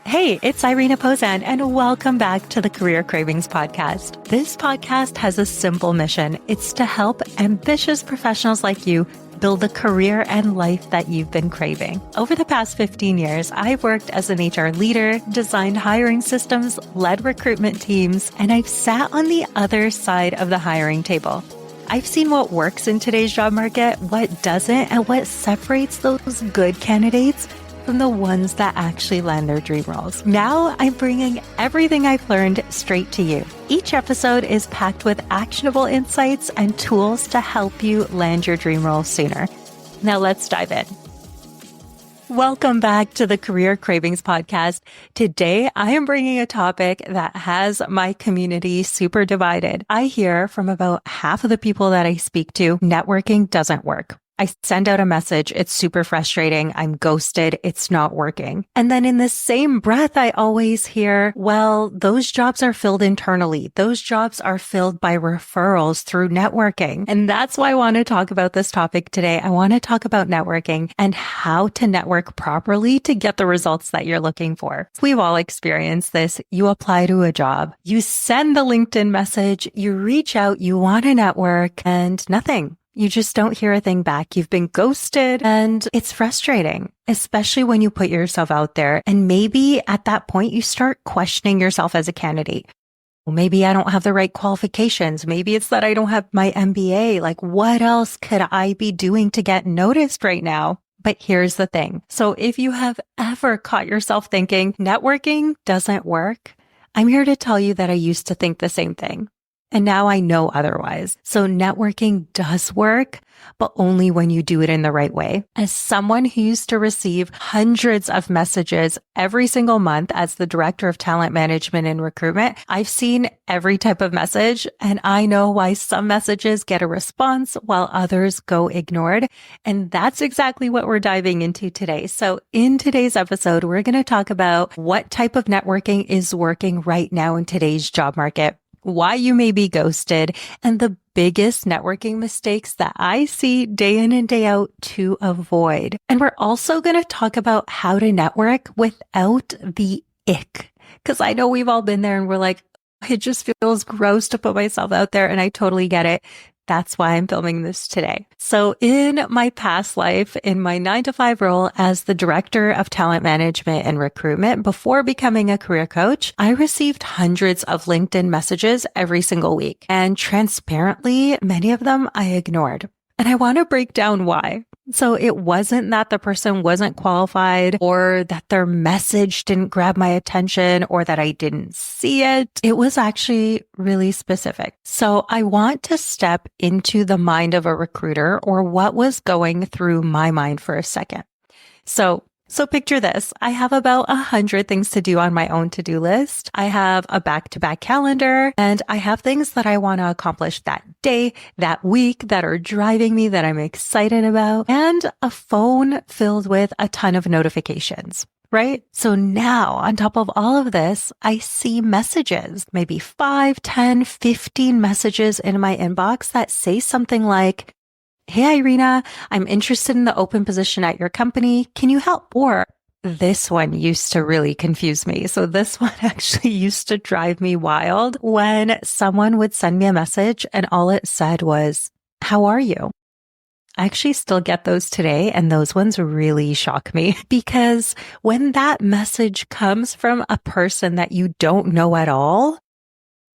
Hey, it's Irina Pozan, and welcome back to the Career Cravings Podcast. This podcast has a simple mission. It's to help ambitious professionals like you build the career and life that you've been craving. Over the past 15 years, I've worked as an HR leader, designed hiring systems, led recruitment teams, and I've sat on the other side of the hiring table. I've seen what works in today's job market, what doesn't, and what separates those good candidates from the ones that actually land their dream roles. Now I'm bringing everything I've learned straight to you. Each episode is packed with actionable insights and tools to help you land your dream role sooner. Now let's dive in. Welcome back to the Career Cravings Podcast. Today, I am bringing a topic that has my community super divided. I hear from about half of the people that I speak to, networking doesn't work. I send out a message. It's super frustrating. I'm ghosted. It's not working. And then in the same breath, I always hear, well, those jobs are filled internally. Those jobs are filled by referrals through networking. And that's why I want to talk about this topic today. I want to talk about networking and how to network properly to get the results that you're looking for. We've all experienced this. You apply to a job, you send the LinkedIn message, you reach out, you want to network, and nothing. You just don't hear a thing back. You've been ghosted, and it's frustrating, especially when you put yourself out there. And maybe at that point, you start questioning yourself as a candidate. Well, maybe I don't have the right qualifications. Maybe it's that I don't have my MBA. Like, what else could I be doing to get noticed right now? But here's the thing. So if you have ever caught yourself thinking networking doesn't work, I'm here to tell you that I used to think the same thing. And now I know otherwise. So networking does work, but only when you do it in the right way. As someone who used to receive hundreds of messages every single month as the director of talent management and recruitment, I've seen every type of message, and I know why some messages get a response while others go ignored. And that's exactly what we're diving into today. So in today's episode, we're going to talk about what type of networking is working right now in today's job market, why you may be ghosted, and the biggest networking mistakes that I see day in and day out to avoid. And we're also going to talk about how to network without the ick. Because I know we've all been there and we're like, it just feels gross to put myself out there, and I totally get it. That's why I'm filming this today. So in my past life, in my 9-to-5 role as the director of talent management and recruitment, before becoming a career coach, I received hundreds of LinkedIn messages every single week. And transparently, many of them I ignored. And I want to break down why. So it wasn't that the person wasn't qualified or that their message didn't grab my attention or that I didn't see it. It was actually really specific. So I want to step into the mind of a recruiter, or what was going through my mind for a second. So picture this. I have about 100 things to do on my own to-do list. I have a back-to-back calendar, and I have things that I want to accomplish that day, that week, that are driving me, that I'm excited about, and a phone filled with a ton of notifications, right? So now on top of all of this, I see messages, maybe 5, 10, 15 messages in my inbox that say something like, "Hey, Irina, I'm interested in the open position at your company. Can you help?" Or this one used to really confuse me. So this one actually used to drive me wild when someone would send me a message and all it said was, "How are you?" I actually still get those today, and those ones really shock me because when that message comes from a person that you don't know at all,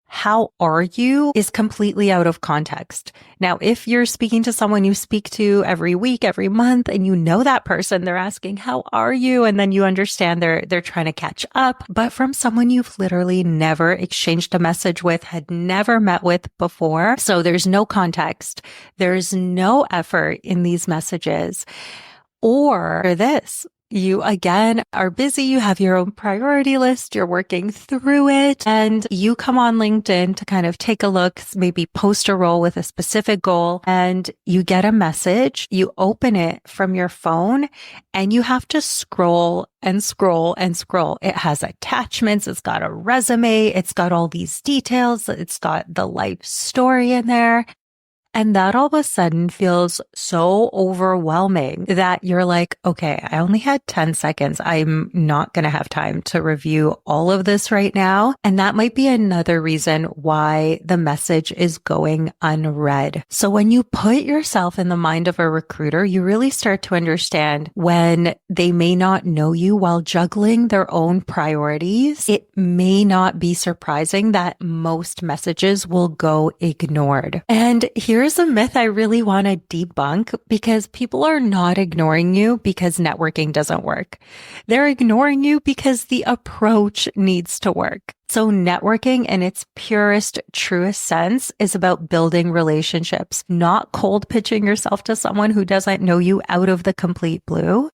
"How are you?" is completely out of context. Now, if you're speaking to someone you speak to every week, every month, and you know that person, they're asking, "How are you?" And then you understand they're trying to catch up. But from someone you've literally never exchanged a message with, had never met with before, so there's no context. There's no effort in these messages. Or this. You, again, are busy. You have your own priority list. You're working through it, and you come on LinkedIn to kind of take a look, maybe post a role with a specific goal, and you get a message. You open it from your phone, and you have to scroll and scroll and scroll. It has attachments. It's got a resume. It's got all these details. It's got the life story in there. And that all of a sudden feels so overwhelming that you're like, okay, I only had 10 seconds. I'm not going to have time to review all of this right now. And that might be another reason why the message is going unread. So when you put yourself in the mind of a recruiter, you really start to understand when they may not know you while juggling their own priorities. It may not be surprising that most messages will go ignored. And here's a myth I really want to debunk, because people are not ignoring you because networking doesn't work. They're ignoring you because the approach needs to work. So networking in its purest, truest sense is about building relationships, not cold pitching yourself to someone who doesn't know you out of the complete blue.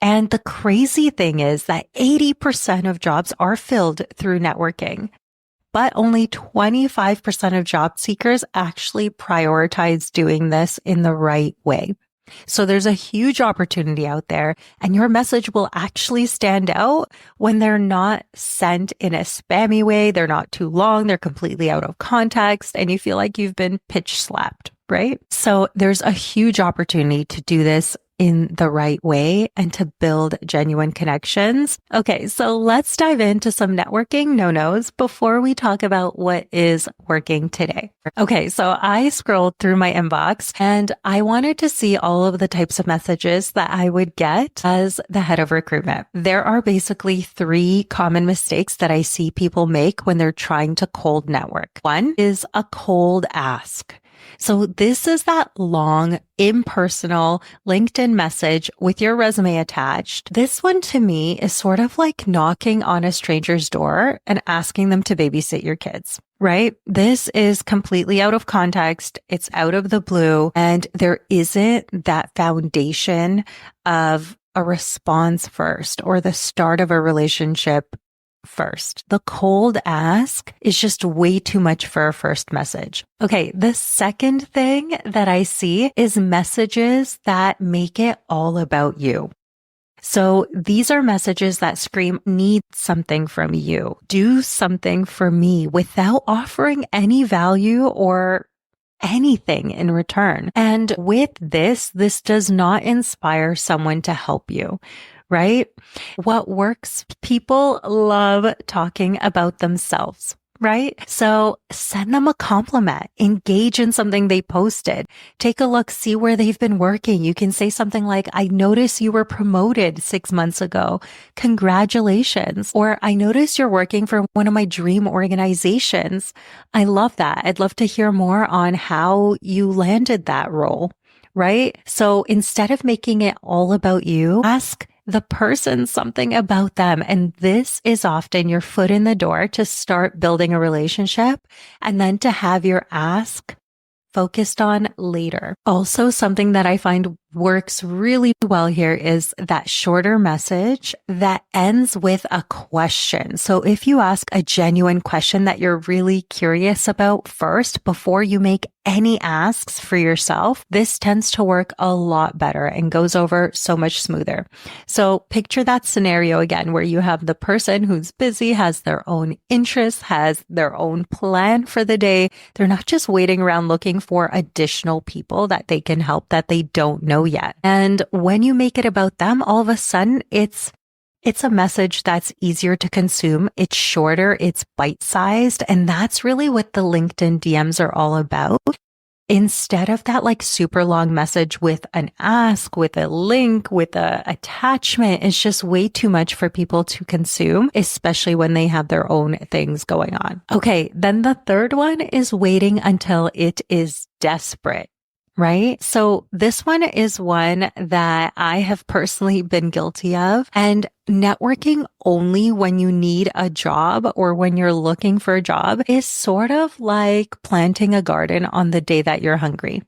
And the crazy thing is that 80% of jobs are filled through networking, but only 25% of job seekers actually prioritize doing this in the right way. So there's a huge opportunity out there, and your message will actually stand out when they're not sent in a spammy way. They're not too long. They're completely out of context, and you feel like you've been pitch slapped, right? So there's a huge opportunity to do this in the right way and to build genuine connections. Okay, so let's dive into some networking no-nos before we talk about what is working today. Okay, so I scrolled through my inbox and I wanted to see all of the types of messages that I would get as the head of recruitment. There are basically 3 common mistakes that I see people make when they're trying to cold network. One is a cold ask. So this is that long, impersonal LinkedIn message with your resume attached. This one to me is sort of like knocking on a stranger's door and asking them to babysit your kids, right? This is completely out of context. It's out of the blue, and there isn't that foundation of a response first or the start of a relationship first. The cold ask is just way too much for a first message. Okay, the second thing that I see is messages that make it all about you. So these are messages that scream, need something from you, do something for me, without offering any value or anything in return. And with this does not inspire someone to help you, right? What works? People love talking about themselves, right? So send them a compliment, engage in something they posted, take a look, see where they've been working. You can say something like, I noticed you were promoted 6 months ago. Congratulations. Or I noticed you're working for one of my dream organizations. I love that. I'd love to hear more on how you landed that role, right? So instead of making it all about you, ask the person something about them. And this is often your foot in the door to start building a relationship, and then to have your ask focused on later. Also, something that I find works really well here is that shorter message that ends with a question. So if you ask a genuine question that you're really curious about first before you make any asks for yourself, this tends to work a lot better and goes over so much smoother. So picture that scenario again, where you have the person who's busy, has their own interests, has their own plan for the day. They're not just waiting around looking for additional people that they can help that they don't know yet. And when you make it about them, all of a sudden it's a message that's easier to consume. It's shorter, it's bite-sized, and that's really what the LinkedIn DMs are all about. Instead of that like super long message with an ask, with a link, with a attachment, it's just way too much for people to consume, especially when they have their own things going on. Okay, then the third one is waiting until it is desperate. Right? So this one is one that I have personally been guilty of, and networking only when you need a job or when you're looking for a job is sort of like planting a garden on the day that you're hungry.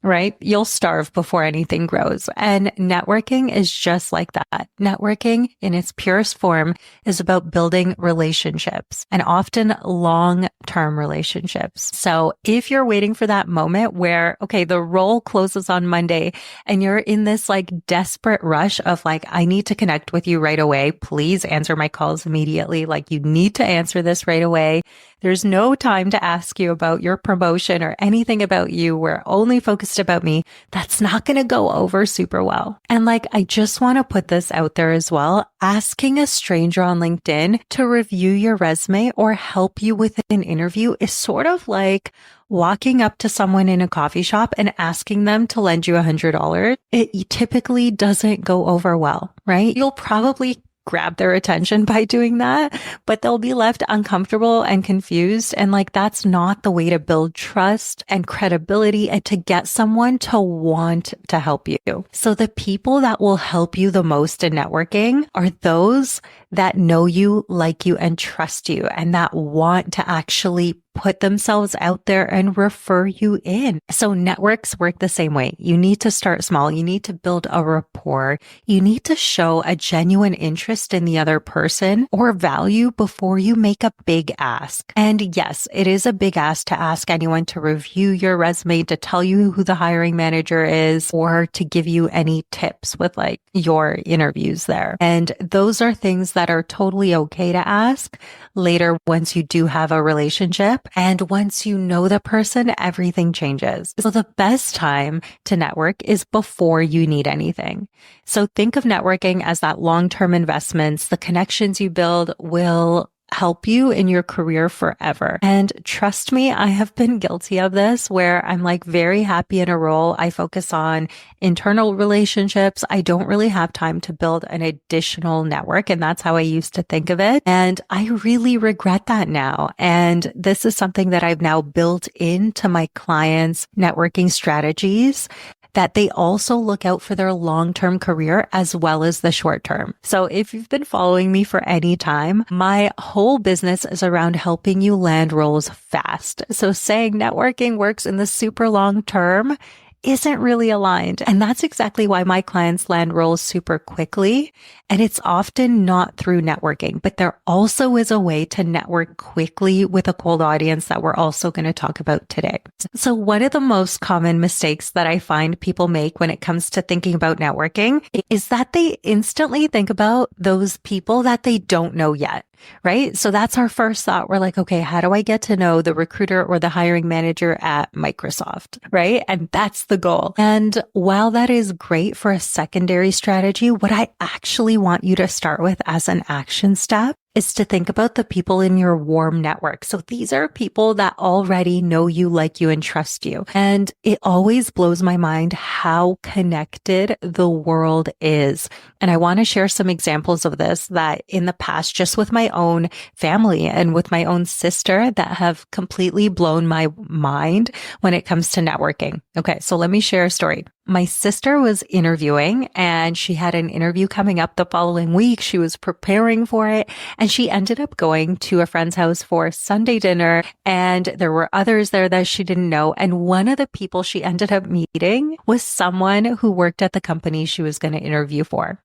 right? You'll starve before anything grows. And networking is just like that. Networking in its purest form is about building relationships and often long-term relationships. So if you're waiting for that moment where, okay, the role closes on Monday and you're in this like desperate rush of like, I need to connect with you right away. Please answer my calls immediately. Like you need to answer this right away. There's no time to ask you about your promotion or anything about you. We're only focused about me. That's not going to go over super well. And like, I just want to put this out there as well. Asking a stranger on LinkedIn to review your resume or help you with an interview is sort of like walking up to someone in a coffee shop and asking them to lend you $100. It typically doesn't go over well, right? You'll probably grab their attention by doing that, but they'll be left uncomfortable and confused. And like, that's not the way to build trust and credibility and to get someone to want to help you. So the people that will help you the most in networking are those that know you, like you, and trust you, and that want to actually put themselves out there and refer you in. So networks work the same way. You need to start small. You need to build a rapport. You need to show a genuine interest in the other person or value before you make a big ask. And yes, it is a big ask to ask anyone to review your resume, to tell you who the hiring manager is, or to give you any tips with like your interviews there. And those are things that are totally okay to ask later once you do have a relationship. And once you know the person, everything changes. So the best time to network is before you need anything. So think of networking as that long-term investments. The connections you build will help you in your career forever. And trust me, I have been guilty of this where I'm like very happy in a role. I focus on internal relationships. I don't really have time to build an additional network. And that's how I used to think of it. And I really regret that now. And this is something that I've now built into my clients' networking strategies, that they also look out for their long-term career as well as the short term. So if you've been following me for any time, my whole business is around helping you land roles fast. So saying networking works in the super long term isn't really aligned. And that's exactly why my clients land roles super quickly. And it's often not through networking, but there also is a way to network quickly with a cold audience that we're also going to talk about today. So one of the most common mistakes that I find people make when it comes to thinking about networking is that they instantly think about those people that they don't know yet. Right? So that's our first thought. We're like, okay, how do I get to know the recruiter or the hiring manager at Microsoft? Right? And that's the goal. And while that is great for a secondary strategy, what I actually want you to start with as an action step is to think about the people in your warm network. So these are people that already know you, like you, and trust you. And it always blows my mind how connected the world is. And I want to share some examples of this that in the past, just with my own family and with my own sister, that have completely blown my mind when it comes to networking. Okay, so let me share a story. My sister was interviewing and she had an interview coming up the following week. She was preparing for it and she ended up going to a friend's house for Sunday dinner, and there were others there that she didn't know. And one of the people she ended up meeting was someone who worked at the company she was going to interview for.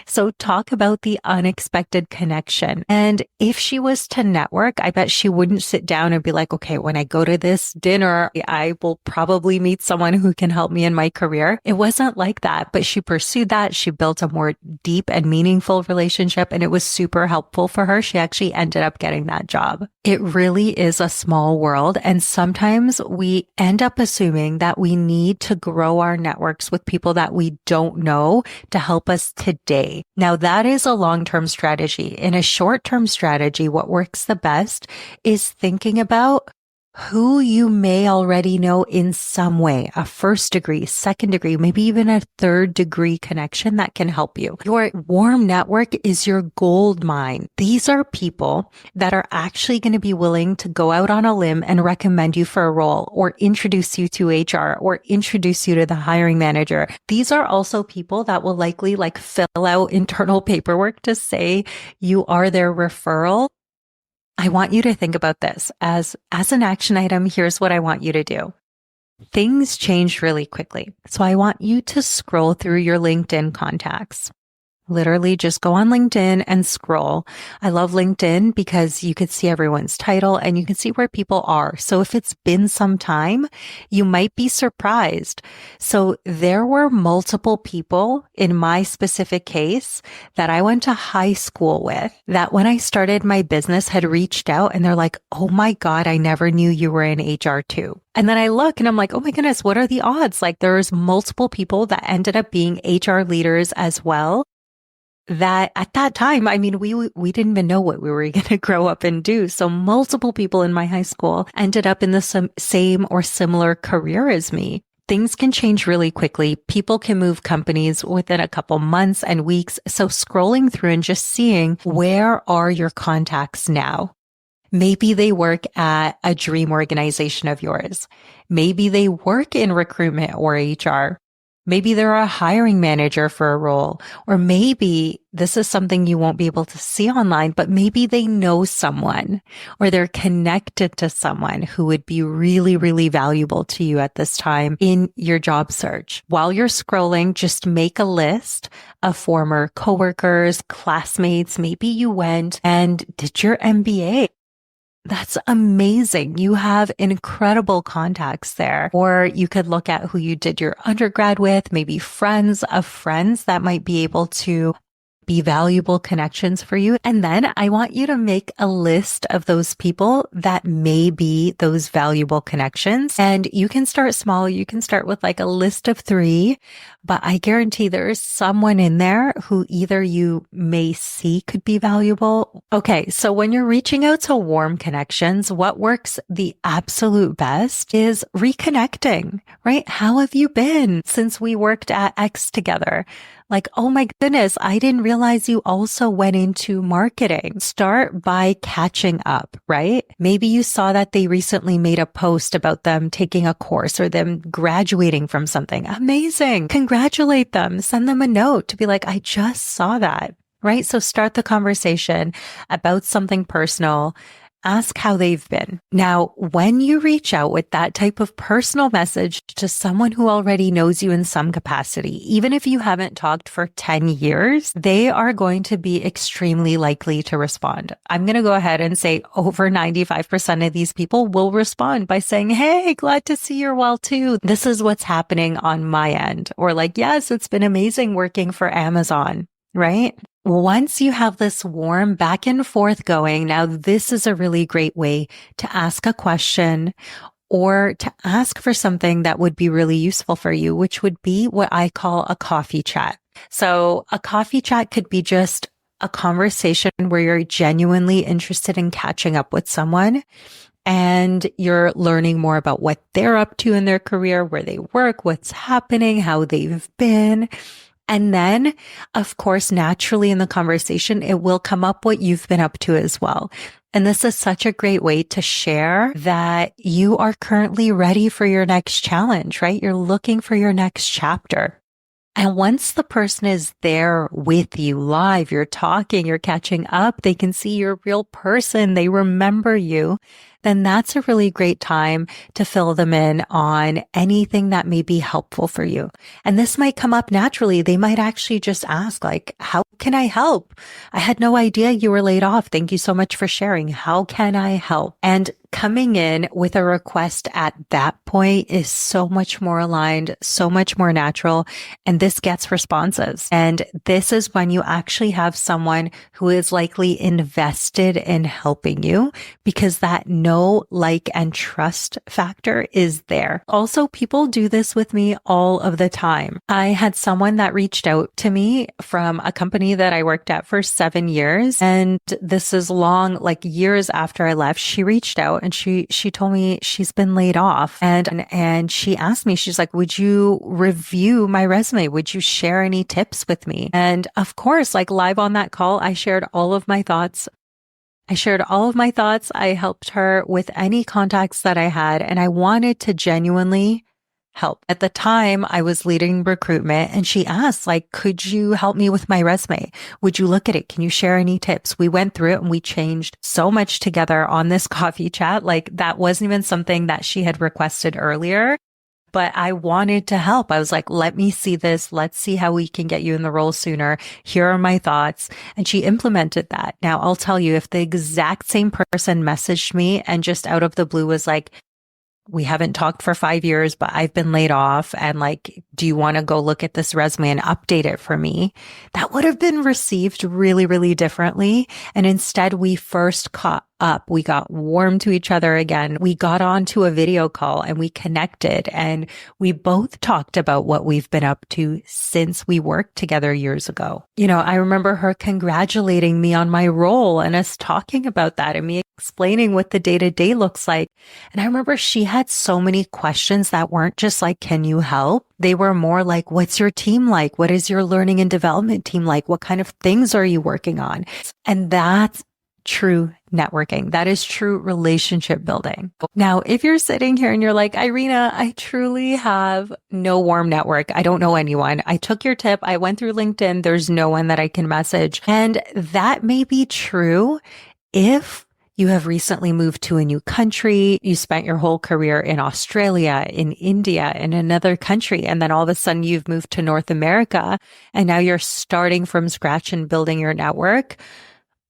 So talk about the unexpected connection. And if she was to network, I bet she wouldn't sit down and be like, okay, when I go to this dinner, I will probably meet someone who can help me in my career. It wasn't like that, but she pursued that. She built a more deep and meaningful relationship, and it was super helpful for her. She actually ended up getting that job. It really is a small world. And sometimes we end up assuming that we need to grow our networks with people that we don't know to help us today. Now, that is a long-term strategy. In a short-term strategy, what works the best is thinking about who you may already know in some way, a first degree, second degree, maybe even a third degree connection that can help you. Your warm network is your gold mine. These are people that are actually going to be willing to go out on a limb and recommend you for a role or introduce you to HR or introduce you to the hiring manager. These are also people that will likely fill out internal paperwork to say you are their referral. I want you to think about this as an action item. Here's what I want you to do. things change really quickly. So I want you to scroll through your LinkedIn contacts. Literally just go on LinkedIn and scroll. I love LinkedIn because you could see everyone's title and you can see where people are. So if it's been some time, you might be surprised. So there were multiple people in my specific case that I went to high school with that when I started my business had reached out and they're like, oh my God, I never knew you were in HR too. And then I look and I'm like, oh my goodness, what are the odds? Like there's multiple people that ended up being HR leaders as well. That at that time, I mean, we didn't even know what we were going to grow up and do. So multiple people in my high school ended up in the same or similar career as me. Things can change really quickly. People can move companies within a couple months and weeks. So scrolling through and just seeing where are your contacts now? Maybe they work at a dream organization of yours. Maybe they work in recruitment or HR. Maybe they're a hiring manager for a role, or maybe this is something you won't be able to see online, but maybe they know someone or they're connected to someone who would be really, really valuable to you at this time in your job search. While you're scrolling, just make a list of former coworkers, classmates. Maybe you went and did your MBA. That's amazing. You have incredible contacts there. Or you could look at who you did your undergrad with, maybe friends of friends that might be able to be valuable connections for you. And then I want you to make a list of those people that may be those valuable connections. And you can start small. You can start with like a list of 3, but I guarantee there is someone in there who either you may see could be valuable. Okay. So when you're reaching out to warm connections, what works the absolute best is reconnecting, right? How have you been since we worked at X together? Like, oh my goodness, I didn't realize you also went into marketing. Start by catching up, right? Maybe you saw that they recently made a post about them taking a course or them graduating from something. Amazing. Congratulate them. Send them a note to be like, I just saw that, right? So start the conversation about something personal. Ask how they've been. Now, when you reach out with that type of personal message to someone who already knows you in some capacity, even if you haven't talked for 10 years, they are going to be extremely likely to respond. I'm going to go ahead and say over 95% of these people will respond by saying, hey, glad to see you're well too. This is what's happening on my end. Or like, yes, it's been amazing working for Amazon, right? Once you have this warm back and forth going, now this is a really great way to ask a question or to ask for something that would be really useful for you, which would be what I call a coffee chat. So a coffee chat could be just a conversation where you're genuinely interested in catching up with someone and you're learning more about what they're up to in their career, where they work, what's happening, how they've been. And then, of course, naturally in the conversation, it will come up what you've been up to as well. And this is such a great way to share that you are currently ready for your next challenge, right? You're looking for your next chapter. And once the person is there with you live, you're talking, you're catching up, they can see you're a real person, they remember you, then that's a really great time to fill them in on anything that may be helpful for you. And this might come up naturally. They might actually just ask like, how can I help? I had no idea you were laid off. Thank you so much for sharing. How can I help? And coming in with a request at that point is so much more aligned, so much more natural, and this gets responses. And this is when you actually have someone who is likely invested in helping you because that know, like, and trust factor is there. Also, people do this with me all of the time. I had someone that reached out to me from a company that I worked at for 7 years, and this is long, like years after I left. She reached out and she told me she's been laid off. And she asked me, she's like, would you review my resume? Would you share any tips with me? And of course, like live on that call, I shared all of my thoughts. I helped her with any contacts that I had, and I wanted to genuinely help. At the time, I was leading recruitment and she asked, like, could you help me with my resume? Would you look at it? Can you share any tips? We went through it and we changed so much together on this coffee chat. Like that wasn't even something that she had requested earlier. but I wanted to help. I was like, let me see this. Let's see how we can get you in the role sooner. Here are my thoughts. And she implemented that. Now I'll tell you, if the exact same person messaged me and just out of the blue was like, we haven't talked for 5 years, but I've been laid off. And like, do you want to go look at this resume and update it for me? That would have been received really, really differently. And instead, we first caught up. We got warm to each other again. We got onto a video call and we connected, and we both talked about what we've been up to since we worked together years ago. You know, I remember her congratulating me on my role and us talking about that and me explaining what the day-to-day looks like. And I remember she had so many questions that weren't just like, can you help? They were more like, what's your team like? What is your learning and development team like? What kind of things are you working on? And that's true networking. That is true relationship building. Now, if you're sitting here and you're like, Irina, I truly have no warm network. I don't know anyone. I took your tip. I went through LinkedIn. There's no one that I can message. And that may be true if you have recently moved to a new country. You spent your whole career in Australia, in India, in another country. And then all of a sudden you've moved to North America and now you're starting from scratch and building your network.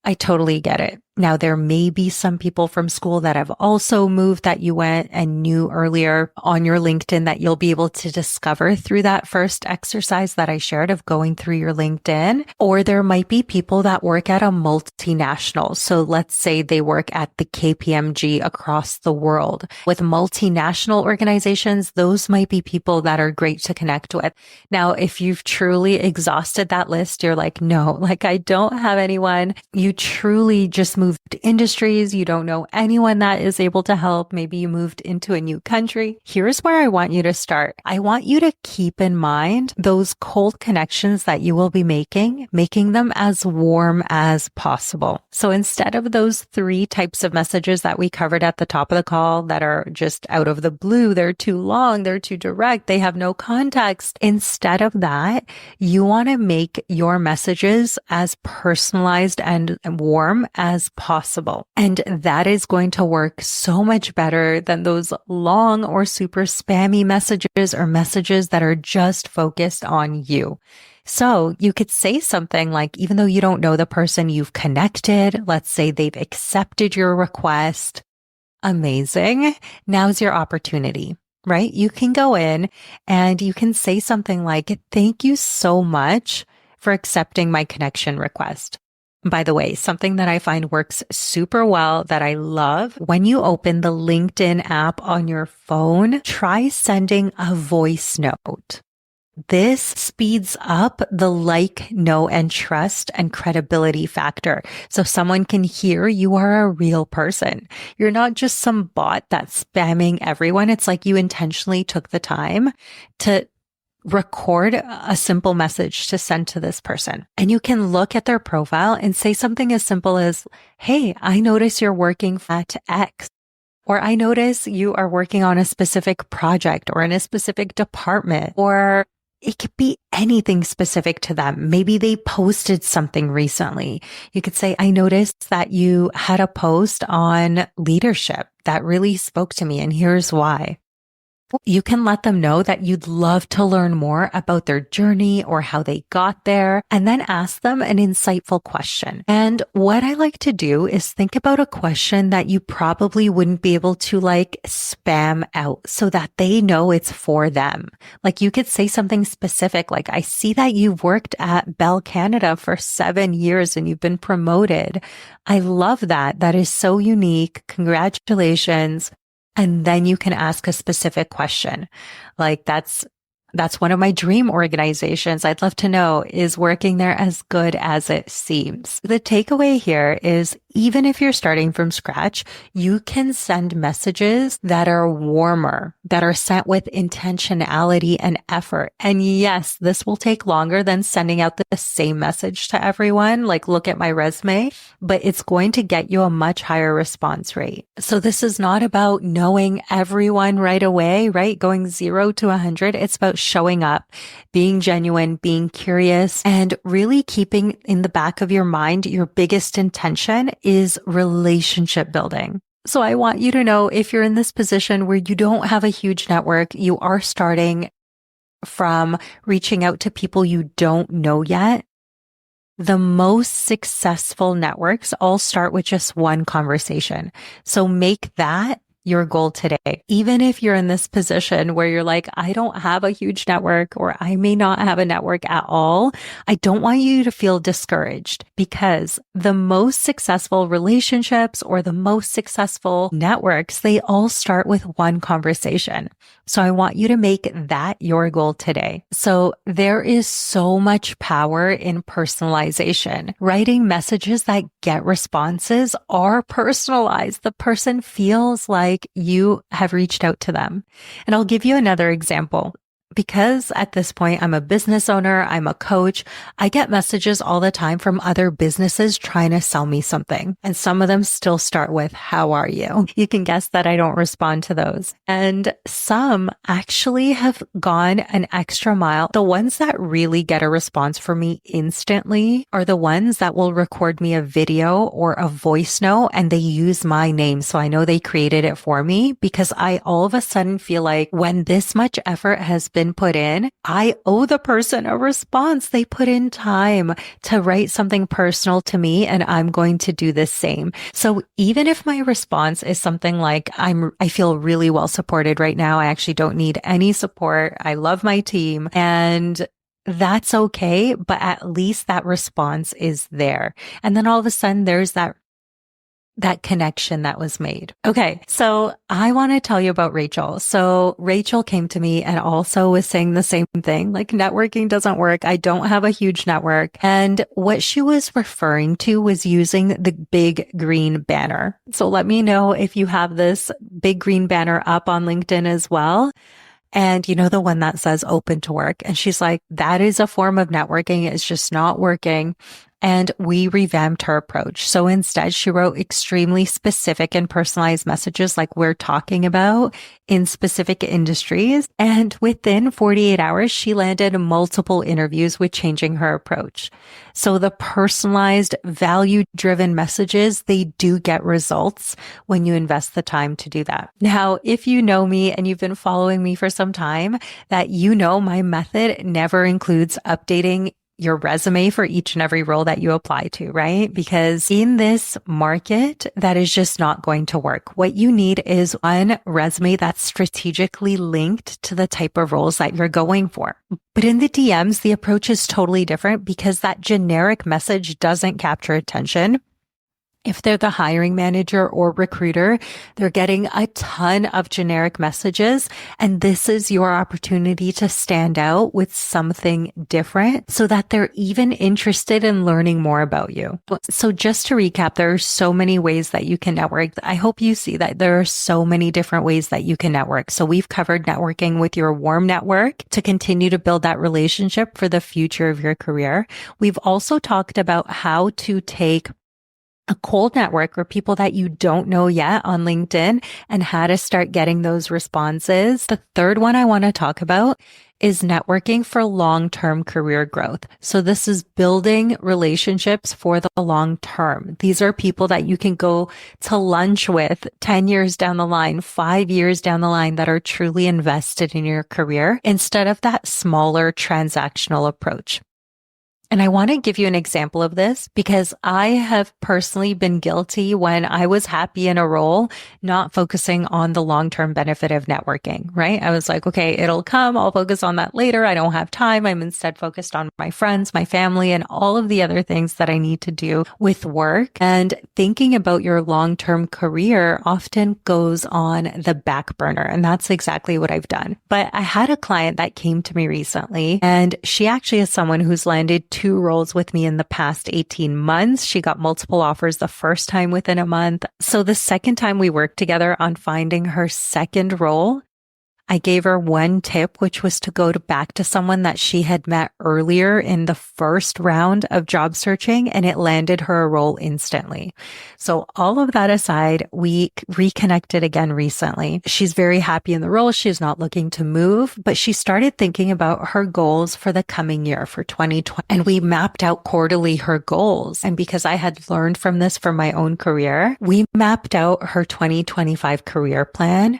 I totally get it. Now, there may be some people from school that have also moved that you went and knew earlier on your LinkedIn that you'll be able to discover through that first exercise that I shared of going through your LinkedIn. Or there might be people that work at a multinational. So let's say they work at the KPMG across the world. With multinational organizations, those might be people that are great to connect with. Now, if you've truly exhausted that list, you're like, no, like I don't have anyone. You truly just moved industries. You don't know anyone that is able to help. Maybe you moved into a new country. Here's where I want you to start. I want you to keep in mind those cold connections that you will be making them as warm as possible. So instead of those 3 types of messages that we covered at the top of the call that are just out of the blue, they're too long, they're too direct, they have no context. Instead of that, you want to make your messages as personalized and warm as possible. And that is going to work so much better than those long or super spammy messages or messages that are just focused on you. So you could say something like, even though you don't know the person, you've connected. Let's say they've accepted your request. Amazing. Now's your opportunity, right? You can go in and you can say something like, thank you so much for accepting my connection request. By the way, something that I find works super well that I love, when you open the LinkedIn app on your phone, try sending a voice note. This speeds up the like, know, and trust and credibility factor. So someone can hear you are a real person. You're not just some bot that's spamming everyone. It's like you intentionally took the time to record a simple message to send to this person. And you can look at their profile and say something as simple as, hey, I notice you're working at X, or I notice you are working on a specific project or in a specific department, or it could be anything specific to them. Maybe they posted something recently. You could say, I noticed that you had a post on leadership that really spoke to me, and here's why. You can let them know that you'd love to learn more about their journey or how they got there, and then ask them an insightful question. And what I like to do is think about a question that you probably wouldn't be able to spam out so that they know it's for them. Like you could say something specific, like, I see that you've worked at Bell Canada for 7 years and you've been promoted. I love that. That is so unique. Congratulations. And then you can ask a specific question. Like that's one of my dream organizations. I'd love to know, is working there as good as it seems? The takeaway here is, even if you're starting from scratch, you can send messages that are warmer, that are sent with intentionality and effort. And yes, this will take longer than sending out the same message to everyone, like, look at my resume, but it's going to get you a much higher response rate. So this is not about knowing everyone right away, right? Going 0 to 100. It's about showing up, being genuine, being curious, and really keeping in the back of your mind, your biggest intention is relationship building. So I want you to know, if you're in this position where you don't have a huge network, you are starting from reaching out to people you don't know yet. The most successful networks all start with just one conversation. So make that your goal today. Even if you're in this position where you're like, I don't have a huge network, or I may not have a network at all, I don't want you to feel discouraged, because the most successful relationships or the most successful networks, they all start with one conversation. So I want you to make that your goal today. So there is so much power in personalization. Writing messages that get responses are personalized. The person feels like you have reached out to them. And I'll give you another example. Because at this point, I'm a business owner, I'm a coach, I get messages all the time from other businesses trying to sell me something. And some of them still start with, how are you? You can guess that I don't respond to those. And some actually have gone an extra mile. The ones that really get a response from me instantly are the ones that will record me a video or a voice note, and they use my name. So I know they created it for me, because I all of a sudden feel like when this much effort has been put in, I owe the person a response. They put in time to write something personal to me, and I'm going to do the same. So even if my response is something like, I feel really well supported right now, I actually don't need any support, I love my team, and that's okay, but at least that response is there. And then all of a sudden there's that connection that was made. Okay. So I want to tell you about Rachel. So Rachel came to me and also was saying the same thing, like, networking doesn't work. I don't have a huge network. And what she was referring to was using the big green banner. So let me know if you have this big green banner up on LinkedIn as well. And you know, the one that says open to work. And she's like, that is a form of networking. It's just not working. And we revamped her approach. So instead, she wrote extremely specific and personalized messages like we're talking about in specific industries. And within 48 hours, she landed multiple interviews with changing her approach. So the personalized, value-driven messages, they do get results when you invest the time to do that. Now, if you know me and you've been following me for some time, that you know my method never includes updating your resume for each and every role that you apply to, right? Because in this market, that is just not going to work. What you need is one resume that's strategically linked to the type of roles that you're going for. But in the DMs, the approach is totally different, because that generic message doesn't capture attention. If they're the hiring manager or recruiter, they're getting a ton of generic messages. And this is your opportunity to stand out with something different so that they're even interested in learning more about you. So just to recap, there are so many ways that you can network. I hope you see that there are so many different ways that you can network. So we've covered networking with your warm network to continue to build that relationship for the future of your career. We've also talked about how to take a cold network, or people that you don't know yet on LinkedIn, and how to start getting those responses. The third one I want to talk about is networking for long-term career growth. So this is building relationships for the long term. These are people that you can go to lunch with 10 years down the line, 5 years down the line, that are truly invested in your career, instead of that smaller transactional approach. And I want to give you an example of this, because I have personally been guilty when I was happy in a role, not focusing on the long-term benefit of networking, right? I was like, okay, it'll come. I'll focus on that later. I don't have time. I'm instead focused on my friends, my family, and all of the other things that I need to do with work. And thinking about your long-term career often goes on the back burner. And that's exactly what I've done. But I had a client that came to me recently, and she actually is someone who's landed 2 roles with me in the past 18 months. She got multiple offers the first time within a month. So the second time we worked together on finding her second role, I gave her one tip, which was to go back to someone that she had met earlier in the first round of job searching, and it landed her a role instantly. So all of that aside, we reconnected again recently. She's very happy in the role. She's not looking to move, but she started thinking about her goals for the coming year, for 2020. And we mapped out quarterly her goals. And because I had learned from this for my own career, we mapped out her 2025 career plan,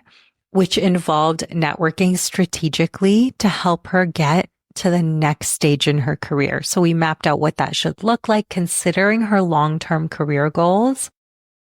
which involved networking strategically to help her get to the next stage in her career. So we mapped out what that should look like, considering her long-term career goals,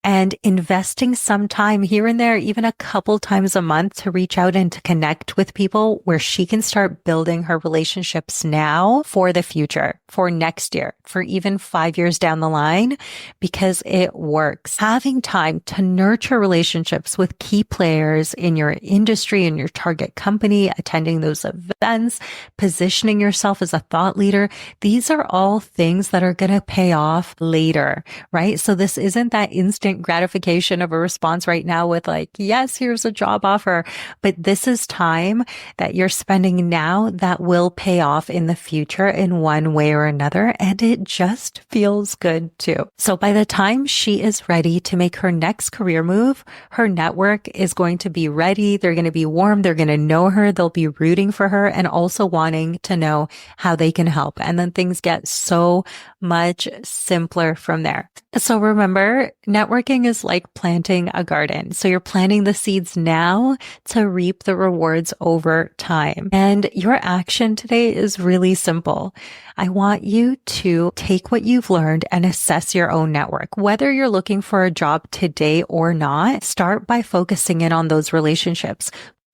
and investing some time here and there, even a couple times a month, to reach out and to connect with people where she can start building her relationships now for the future, for next year, for even 5 years down the line, because it works. Having time to nurture relationships with key players in your industry, in your target company, attending those events, positioning yourself as a thought leader, these are all things that are going to pay off later, right? So this isn't that instant gratification of a response right now with like, yes, here's a job offer. But this is time that you're spending now that will pay off in the future in one way or another. And it just feels good too. So by the time she is ready to make her next career move, her network is going to be ready. They're going to be warm. They're going to know her. They'll be rooting for her and also wanting to know how they can help. And then things get so much simpler from there. So remember, networking is like planting a garden. So you're planting the seeds now to reap the rewards over time. And your action today is really simple. I want you to take what you've learned and assess your own network. Whether you're looking for a job today or not, start by focusing in on those relationships.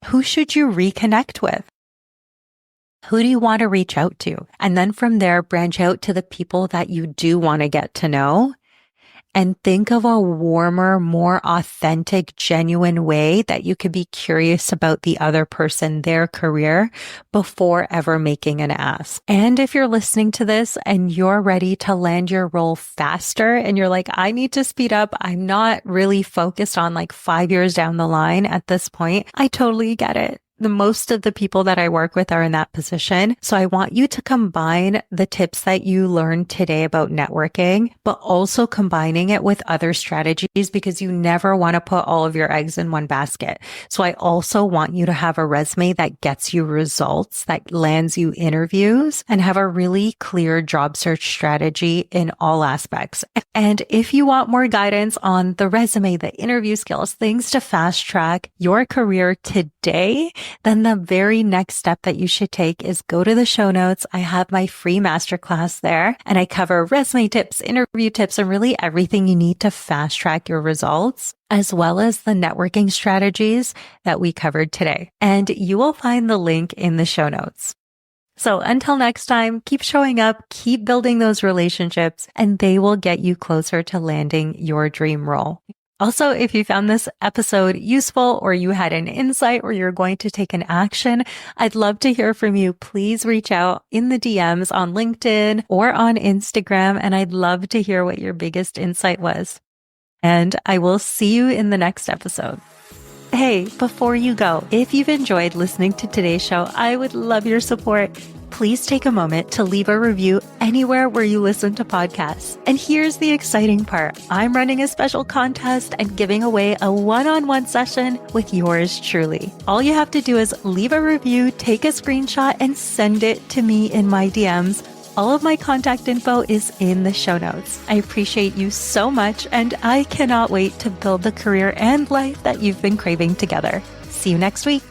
Who should you reconnect with? Who do you want to reach out to? And then from there, branch out to the people that you do want to get to know. And think of a warmer, more authentic, genuine way that you could be curious about the other person, their career, before ever making an ask. And if you're listening to this and you're ready to land your role faster and you're like, I need to speed up, I'm not really focused on like 5 years down the line at this point, I totally get it. The most of the people that I work with are in that position. So I want you to combine the tips that you learned today about networking, but also combining it with other strategies, because you never want to put all of your eggs in one basket. So I also want you to have a resume that gets you results, that lands you interviews, and have a really clear job search strategy in all aspects. And if you want more guidance on the resume, the interview skills, things to fast track your career today, then the very next step that you should take is go to the show notes. I have my free masterclass there, and I cover resume tips, interview tips, and really everything you need to fast track your results, as well as the networking strategies that we covered today. And you will find the link in the show notes. So until next time, keep showing up, keep building those relationships, and they will get you closer to landing your dream role. Also, if you found this episode useful or you had an insight or you're going to take an action, I'd love to hear from you. Please reach out in the DMs on LinkedIn or on Instagram, and I'd love to hear what your biggest insight was. And I will see you in the next episode. Hey, before you go, if you've enjoyed listening to today's show, I would love your support. Please take a moment to leave a review anywhere where you listen to podcasts. And here's the exciting part. I'm running a special contest and giving away a one-on-one session with yours truly. All you have to do is leave a review, take a screenshot, and send it to me in my DMs. All of my contact info is in the show notes. I appreciate you so much, and I cannot wait to build the career and life that you've been craving together. See you next week.